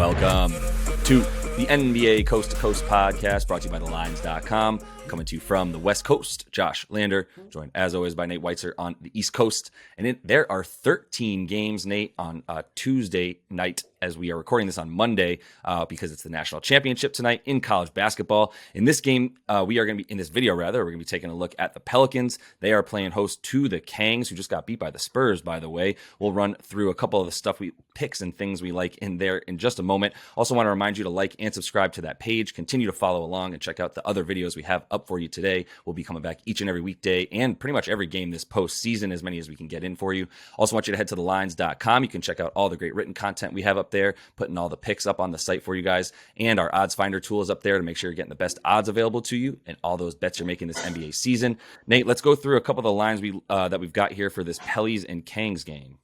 Welcome to the NBA Coast to Coast podcast brought to you by thelines.com. Coming to you from the West Coast, Josh Lander, joined as always by Nate Weitzer on the East Coast. And there are 13 games, Nate, on Tuesday night as we are recording this on Monday because it's the national championship tonight in college basketball. In this game, we're going to be taking a look at the Pelicans. They are playing host to the Kangs, who just got beat by the Spurs, by the way. We'll run through a couple of the picks and things we like in there in just a moment. Also want to remind you to like and subscribe to that page. Continue to follow along and check out the other videos we have up for you today. We'll be coming back each and every weekday and pretty much every game this postseason, as many as we can get in for you. Also want you to head to thelines.com. You can check out all the great written content we have up there, putting all the picks up on the site for you guys. And our odds finder tool is up there to make sure you're getting the best odds available to you and all those bets you're making this NBA season. Nate, let's go through a couple of the lines that we've got here for this Pellies and Kangs game.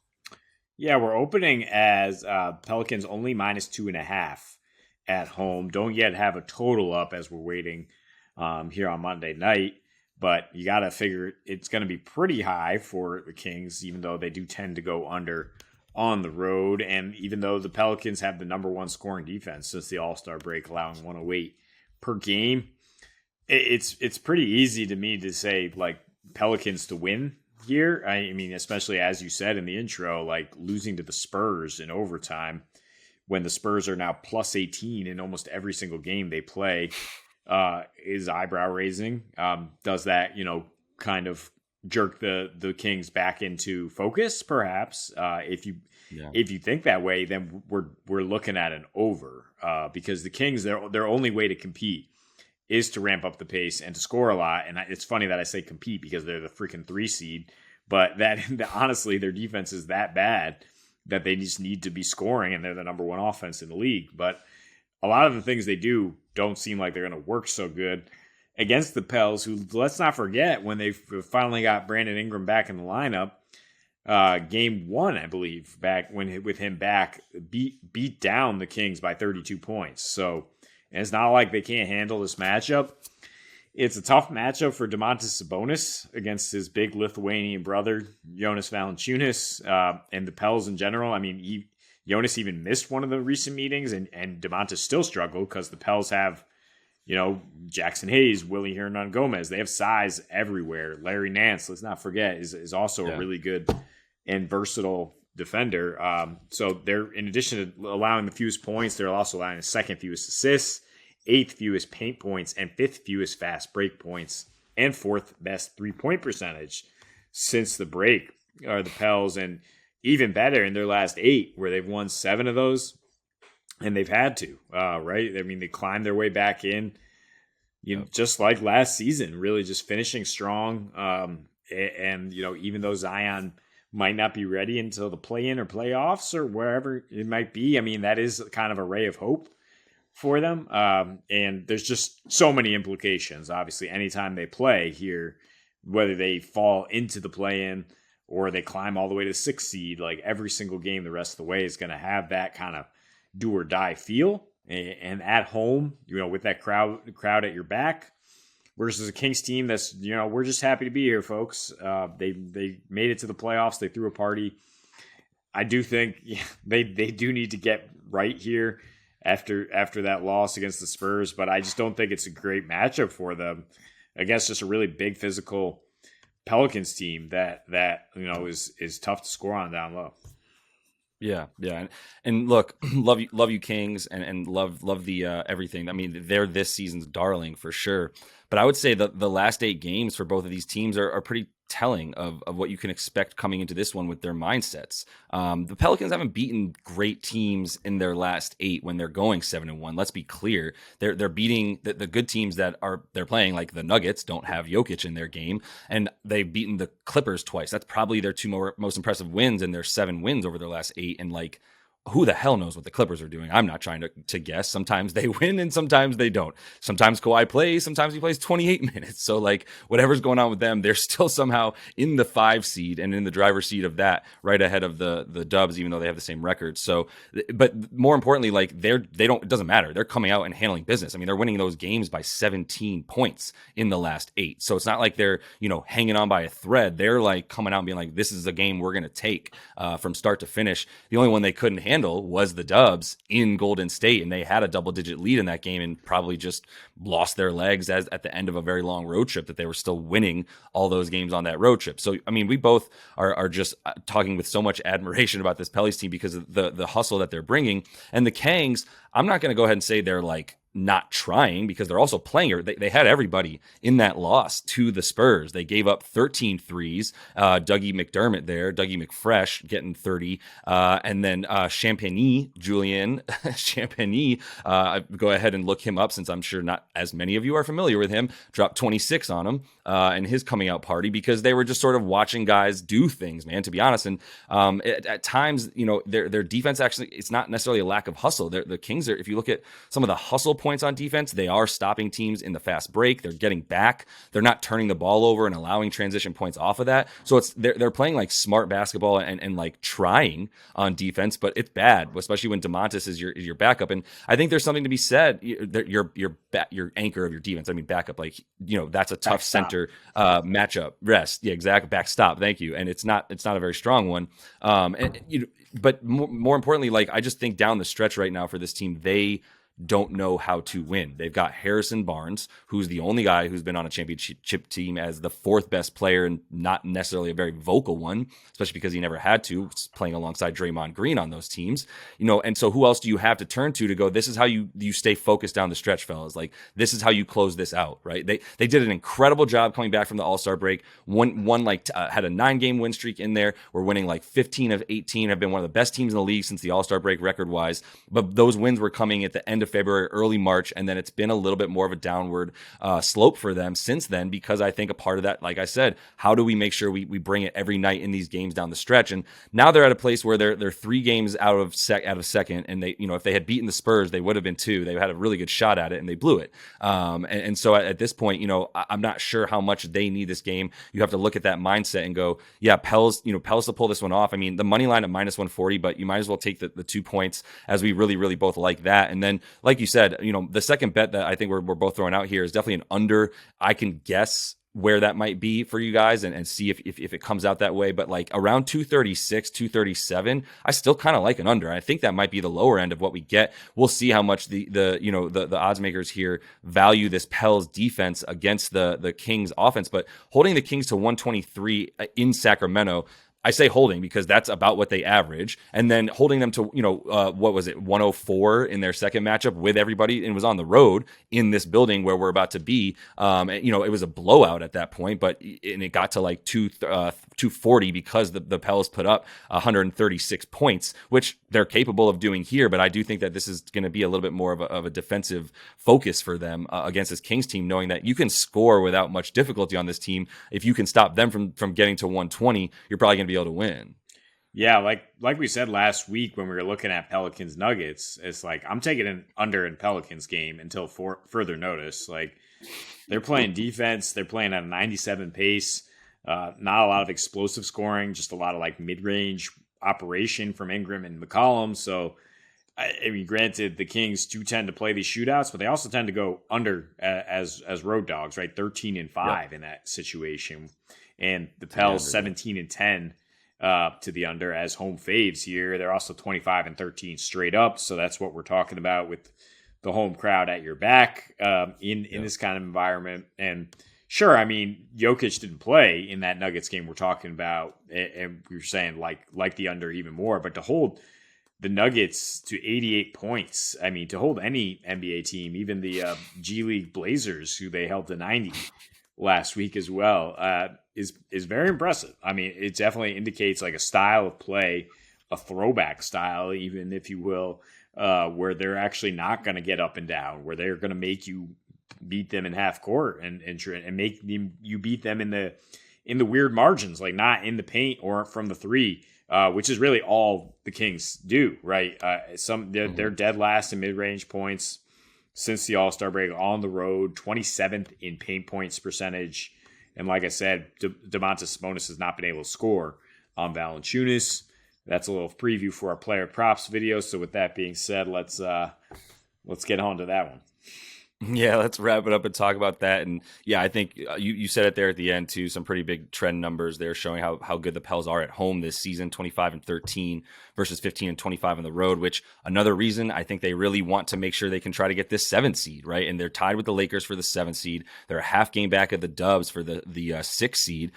Yeah, we're opening as Pelicans only -2.5 at home. Don't yet have a total up as we're waiting here on Monday night, but you got to figure it's going to be pretty high for the Kings, even though they do tend to go under on the road. And even though the Pelicans have the number one scoring defense since the All-Star break, allowing 108 per game, it's pretty easy to me to say like Pelicans to win here. I mean, especially as you said in the intro, like losing to the Spurs in overtime when the Spurs are now plus 18 in almost every single game they play is eyebrow raising. Does that, kind of jerk the Kings back into focus? Perhaps if you think that way, then we're looking at an over because the Kings, their only way to compete is to ramp up the pace and to score a lot. And it's funny that I say compete because they're the freaking 3 seed, but that honestly, their defense is that bad that they just need to be scoring, and they're the number one offense in the league. But a lot of the things they do don't seem like they're going to work so good against the Pels, who, let's not forget, when they finally got Brandon Ingram back in the lineup, game 1, I believe, back when with him back, beat down the Kings by 32 points. So it's not like they can't handle this matchup. It's a tough matchup for Domantas Sabonis against his big Lithuanian brother, Jonas Valanciunas, and the Pels in general. I mean, Jonas even missed one of the recent meetings, and Domantas still struggled because the Pels have, Jackson Hayes, Willie Hernan-Gomez. They have size everywhere. Larry Nance, let's not forget, is also a really good and versatile defender. So they're, in addition to allowing the fewest points, they're also allowing the second fewest assists, 8th fewest paint points, and 5th fewest fast break points, and 4th best 3-point percentage since the break are the Pels, and even better in their last 8, where they've won 7 of those, and they've had to, right? I mean, they climbed their way back in, just like last season, really just finishing strong. And even though Zion might not be ready until the play-in or playoffs or wherever it might be, I mean, that is kind of a ray of hope for them. And there's just so many implications. Obviously, anytime they play here, whether they fall into the play-in or they climb all the way to the 6th seed, like every single game the rest of the way is going to have that kind of do or die feel. And at home, with that crowd at your back, versus a Kings team that's, we're just happy to be here, folks. They made it to the playoffs. They threw a party. I do think they do need to get right here after that loss against the Spurs, but I just don't think it's a great matchup for them against just a really big physical Pelicans team that is tough to score on down low. Yeah. And look, love you Kings and love the everything. I mean, they're this season's darling for sure. But I would say that the last 8 games for both of these teams are pretty telling of what you can expect coming into this one with their mindsets. The Pelicans haven't beaten great teams in their last 8 when they're going 7-1. Let's be clear. They're beating the good teams that they're playing, like the Nuggets don't have Jokic in their game, and they've beaten the Clippers twice. That's probably their 2 most impressive wins in their 7 wins over their last 8. And like, who the hell knows what the Clippers are doing? I'm not trying to guess. Sometimes they win and sometimes they don't. Sometimes Kawhi plays, sometimes he plays 28 minutes. So like whatever's going on with them, they're still somehow in the 5 seed and in the driver's seat of that, right ahead of the Dubs, even though they have the same record. So, but more importantly, like it doesn't matter. They're coming out and handling business. I mean, they're winning those games by 17 points in the last 8. So it's not like they're, hanging on by a thread. They're like coming out and being like, this is a game we're going to take from start to finish. The only one they couldn't handle was the Dubs in Golden State, and they had a double-digit lead in that game and probably just lost their legs as at the end of a very long road trip that they were still winning all those games on that road trip. So, I mean, we both are just talking with so much admiration about this Pelly's team because of the hustle that they're bringing. And the Kangs, I'm not going to go ahead and say they're like not trying because they're also playing. They had everybody in that loss to the Spurs. They gave up 13 threes. Dougie McDermott there, Dougie McFresh getting 30. And then Champagny, Julian Champagny, go ahead and look him up since I'm sure not as many of you are familiar with him, dropped 26 on him in his coming out party because they were just sort of watching guys do things, man, to be honest. And at times, you know, their defense actually, it's not necessarily a lack of hustle. The Kings are, if you look at some of the hustle points on defense, they are stopping teams in the fast break. They're getting back. They're not turning the ball over and allowing transition points off of that. So they're playing like smart basketball and like trying on defense, but it's bad, especially when DeMontis is your backup. And I think there's something to be said. Your anchor of your defense. I mean, backup, like, you know, that's a tough center matchup. Rest, yeah, exactly. Backstop. Thank you. And it's not a very strong one. But more importantly, like I just think down the stretch right now for this team, they don't know how to win. They've got Harrison Barnes, who's the only guy who's been on a championship team as the fourth best player and not necessarily a very vocal one, especially because he never had to, playing alongside Draymond Green on those teams. You know, and so who else do you have to turn to go, this is how you stay focused down the stretch, fellas. Like, this is how you close this out, right? They did an incredible job coming back from the All-Star break. Had a 9-game win streak in there. We're winning like 15 of 18, have been one of the best teams in the league since the All-Star break record-wise. But those wins were coming at the end of February, early March, and then it's been a little bit more of a downward slope for them since then, because I think a part of that, like I said, how do we make sure we bring it every night in these games down the stretch? And now they're at a place where they're 3 games out of second, and they, you know, if they had beaten the Spurs, they would have been 2. They had a really good shot at it, and they blew it. And so at this point, you know, I'm not sure how much they need this game. You have to look at that mindset and go, yeah, Pels to pull this one off. I mean, the money line at -140, but you might as well take the 2 points, as we really, really both like that. And then, like you said, you know, the second bet that I think we're both throwing out here is definitely an under. I can guess where that might be for you guys and see if it comes out that way. But like around 236, 237, I still kind of like an under. I think that might be the lower end of what we get. We'll see how much the odds makers here value this Pels defense against the Kings offense. But holding the Kings to 123 in Sacramento, I say holding because that's about what they average, and then holding them to, you know, what was it, 104 in their second matchup with everybody, and was on the road in this building where we're about to be. You know, it was a blowout at that point, but it got to like 240 because the Pels put up 136 points, which they're capable of doing here. But I do think that this is going to be a little bit more of a defensive focus for them against this Kings team, knowing that you can score without much difficulty on this team. If you can stop them from getting to 120, you're probably going to be able to win. Yeah, like we said last week when we were looking at Pelicans Nuggets, it's like I'm taking an under in Pelicans game until further notice. Like, they're playing defense, they're playing at a 97 pace, not a lot of explosive scoring, just a lot of like mid-range operation from Ingram and McCollum. So, I mean, granted, the Kings do tend to play these shootouts, but they also tend to go under as road dogs, right? 13-5 in that situation. And the Pels 17-10 to the under as home faves here. They're also 25-13 straight up. So that's what we're talking about with the home crowd at your back in this kind of environment. And sure, I mean, Jokic didn't play in that Nuggets game we're talking about, and we were saying like the under even more. But to hold the Nuggets to 88 points, I mean, to hold any NBA team, even the G League Blazers, who they held to 90 last week as well, is very impressive. I mean, it definitely indicates like a style of play, a throwback style, even if you will, where they're actually not going to get up and down, where they're going to make you beat them in half court and make you beat them in the weird margins, like not in the paint or from the three, which is really all the Kings do, right? They're dead last in mid-range points since the All-Star break on the road, 27th in paint points percentage. And like I said, Domantas Sabonis has not been able to score on Valanciunas. That's a little preview for our player props video. So with that being said, let's get on to that one. Yeah, let's wrap it up and talk about that. And yeah, I think you said it there at the end too. Some pretty big trend numbers there showing how good the Pels are at home this season, 25-13 versus 15-25 on the road. Which another reason I think they really want to make sure they can try to get this 7th seed, right? And they're tied with the Lakers for the 7th seed. They're a half game back of the Dubs for the 6th seed.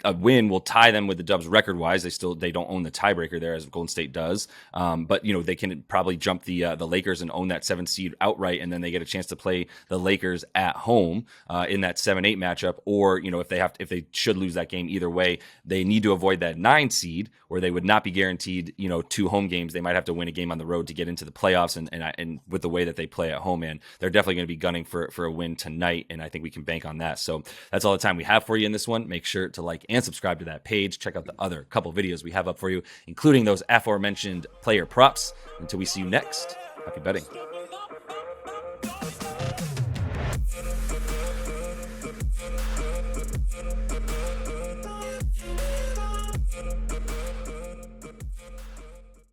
A win will tie them with the Dubs record wise. They don't own the tiebreaker there as Golden State does. But they can probably jump the Lakers and own that 7th seed outright, and then they get a chance to play the Lakers at home in that 7-8 matchup. Or if they should lose that game either way, they need to avoid that 9 seed where they would not be guaranteed 2 home games. They might have to win a game on the road to get into the playoffs. And with the way that they play at home, man, they're definitely going to be gunning for a win tonight, and I think we can bank on that. So that's all the time we have for you in this one. Make sure to like and subscribe to that page. Check out the other couple videos we have up for you, including those aforementioned player props. Until we see you next, happy betting.